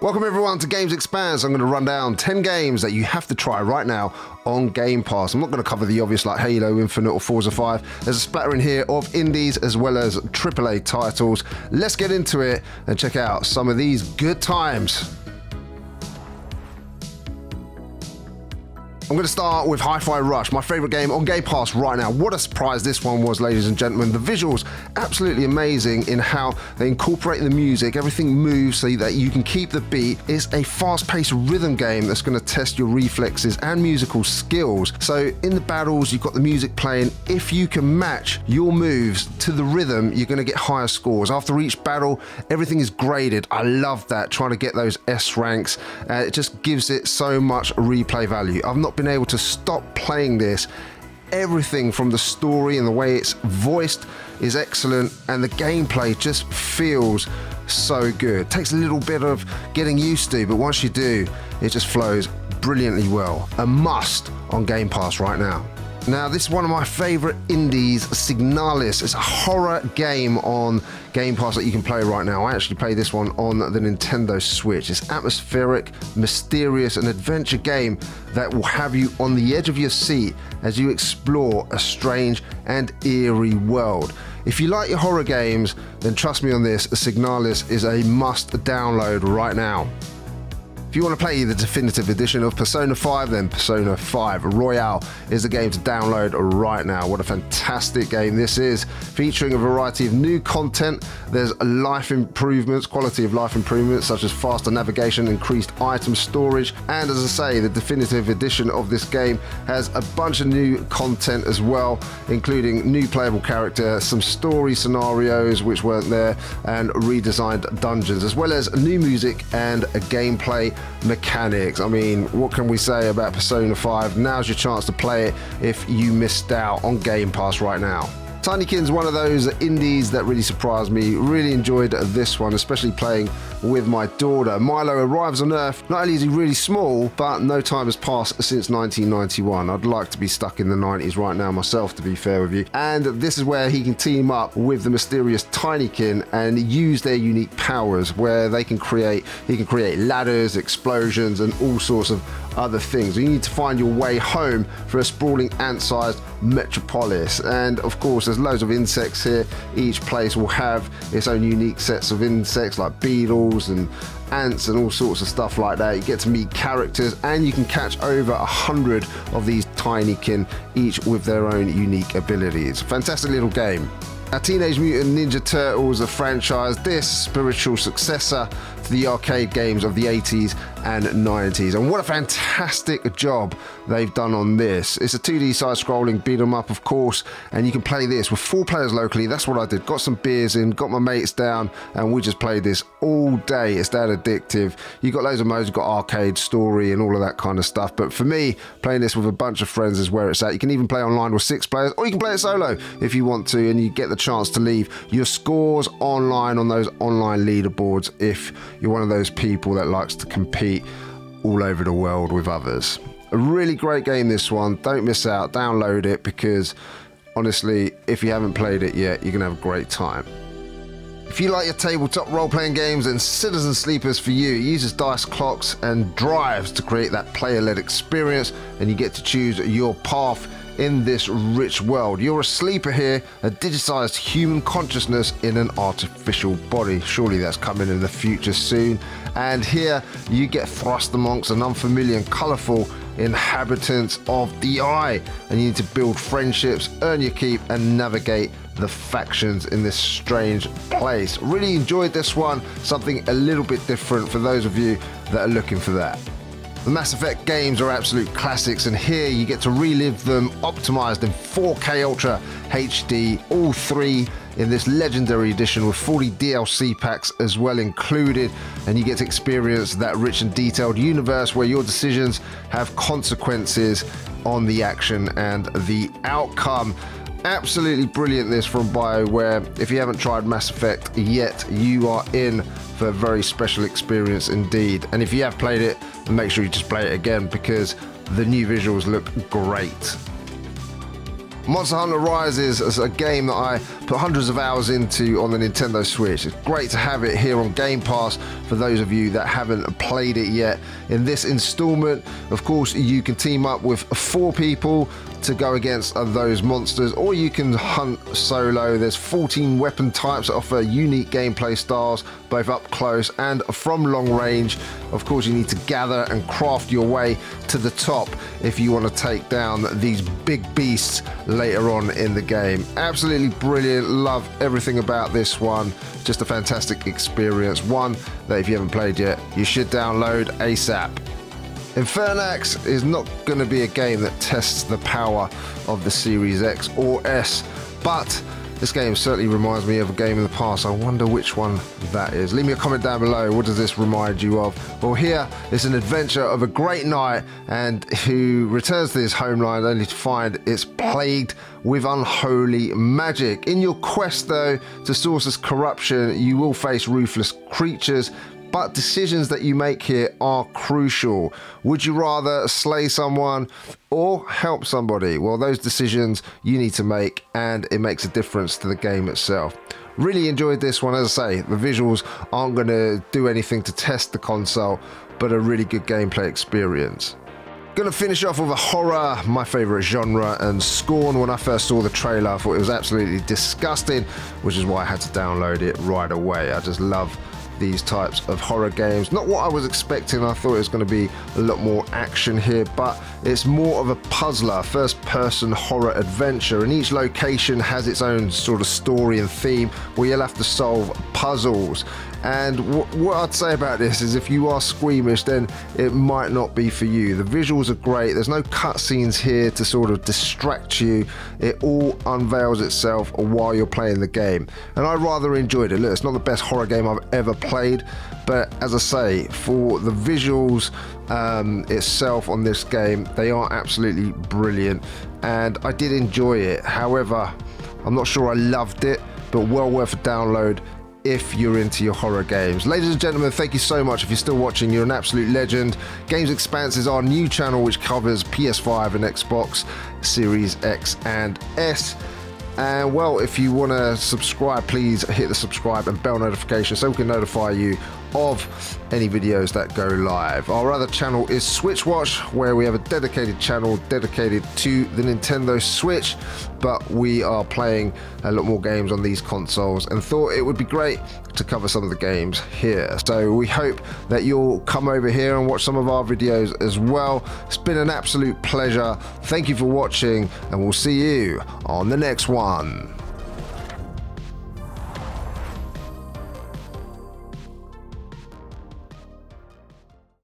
Welcome everyone to GamesXpanse. I'm going to run down 10 games that you have to try right now on Game Pass. I'm not going to cover the obvious like Halo Infinite or Forza 5. There's a splatter in here of indies as well as AAA titles. Let's get into it and check out some of these good times. I'm going to start with Hi-Fi Rush, my favorite game on Game Pass right now. What a surprise this one was, ladies and gentlemen. The visuals, absolutely amazing in how they incorporate the music. Everything moves so that you can keep the beat. It's a fast-paced rhythm game that's going to test your reflexes and musical skills. So in the battles, you've got the music playing. If you can match your moves to the rhythm, you're going to get higher scores. After each battle, everything is graded. I love that, trying to get those S ranks. It just gives it so much replay value. I've not been able to stop playing this. Everything from the story and the way it's voiced is excellent, and the gameplay just feels so good. It takes a little bit of getting used to, but once you do, it just flows brilliantly well. A must on Game Pass right now. Now, this is one of my favorite indies, Signalis. It's a horror game on Game Pass that you can play right now. I actually play this one on the Nintendo Switch. It's atmospheric, mysterious, an adventure game that will have you on the edge of your seat as you explore a strange and eerie world. If you like your horror games, then trust me on this, Signalis is a must download right now. If you want to play the definitive edition of Persona 5, then Persona 5 Royale is the game to download right now. What a fantastic game this is, featuring a variety of new content. There's life improvements, quality of life improvements, such as faster navigation, increased item storage, and as I say, the definitive edition of this game has a bunch of new content as well, including new playable character, some story scenarios which weren't there, and redesigned dungeons, as well as new music and a gameplay mechanics. I mean, what can we say about Persona 5? Now's your chance to play it if you missed out on Game Pass right now. Tinykin's one of those indies that really surprised me. Really enjoyed this one, especially playing with my daughter. Milo arrives on Earth. Not only is he really small, but no time has passed since 1991. I'd like to be stuck in the 90s right now myself, to be fair with you. And this is where he can team up with the mysterious Tinykin and use their unique powers, where he can create ladders, explosions, and all sorts of other things. You need to find your way home for a sprawling ant-sized metropolis, and of course there's loads of insects here. Each place will have its own unique sets of insects like beetles and ants and all sorts of stuff like that. You get to meet characters, and you can catch over 100 of these Tinykin, each with their own unique abilities. Fantastic little game. Now, Teenage Mutant Ninja Turtles, the franchise, this spiritual successor to the arcade games of the 80s and 90s. And what a fantastic job they've done on this. It's a 2D side-scrolling beat-em-up, of course, and you can play this with 4 players locally. That's what I did. Got some beers in, got my mates down, and we just played this all day. It's that addictive. You've got loads of modes. You've got arcade, story, and all of that kind of stuff. But for me, playing this with a bunch of friends is where it's at. You can even play online with 6 players, or you can play it solo if you want to, and you get the chance to leave your scores online on those online leaderboards if you're one of those people that likes to compete all over the world with others. A really great game, this one. Don't miss out. Download it, because honestly, if you haven't played it yet, you're gonna have a great time. If you like your tabletop role-playing games, then Citizen Sleeper's for you. It uses dice, clocks, and drives to create that player-led experience, and you get to choose your path in this rich world. You're a sleeper here, a digitized human consciousness in an artificial body. Surely that's coming in the future soon. And here you get thrust amongst an unfamiliar and colorful inhabitants of the Eye, and you need to build friendships, earn your keep, and navigate the factions in this strange place. Really enjoyed this one. Something a little bit different for those of you that are looking for that. The Mass Effect games are absolute classics, and here you get to relive them optimized in 4K Ultra HD, all 3 in this legendary edition with 40 DLC packs as well included, and you get to experience that rich and detailed universe where your decisions have consequences on the action and the outcome. Absolutely brilliant, this from BioWare. If you haven't tried Mass Effect yet, you are in for a very special experience indeed. And if you have played it, then make sure you just play it again, because the new visuals look great. Monster Hunter Rises is a game that I put hundreds of hours into on the Nintendo Switch. It's great to have it here on Game Pass for those of you that haven't played it yet. In this installment, of course, you can team up with 4 people to go against those monsters, or you can hunt solo. There's 14 weapon types that offer unique gameplay styles, both up close and from long range. Of course, you need to gather and craft your way to the top if you want to take down these big beasts later on in the game. Absolutely brilliant. Love everything about this one. Just a fantastic experience. One that if you haven't played yet, you should download ASAP. Infernax is not going to be a game that tests the power of the Series X or S, but this game certainly reminds me of a game in the past. I wonder which one that is. Leave me a comment down below. What does this remind you of? Well, here is an adventure of a great knight and who returns to his homeland only to find it's plagued with unholy magic. In your quest, though, to source this corruption, you will face ruthless creatures, but decisions that you make here are crucial. Would you rather slay someone or help somebody? Well, those decisions you need to make, and it makes a difference to the game itself. Really enjoyed this one. As I say, the visuals aren't going to do anything to test the console, but a really good gameplay experience. Gonna finish off with a horror, my favorite genre, and Scorn. When I first saw the trailer, I thought it was absolutely disgusting, which is why I had to download it right away. I just love these types of horror games. Not what I was expecting. I thought it was going to be a lot more action here, but it's more of a puzzler, first-person horror adventure, and each location has its own sort of story and theme where you'll have to solve puzzles. And what I'd say about this is if you are squeamish, then it might not be for you. The visuals are great. There's no cutscenes here to sort of distract you. It all unveils itself while you're playing the game. And I rather enjoyed it. Look, it's not the best horror game I've ever played, but as I say, for the visuals itself on this game, they are absolutely brilliant. And I did enjoy it. However, I'm not sure I loved it, but well worth a download if you're into your horror games. Ladies and gentlemen, thank you so much. If you're still watching, you're an absolute legend. GamesXpanse is our new channel which covers PS5 and Xbox Series X and S. And well, if you want to subscribe, please hit the subscribe and bell notification so we can notify you of any videos that go live. Our other channel is Switch Watch, where we have a dedicated channel dedicated to the Nintendo Switch, but we are playing a lot more games on these consoles and thought it would be great to cover some of the games here. So we hope that you'll come over here and watch some of our videos as well. It's been an absolute pleasure. Thank you for watching, and we'll see you on the next one.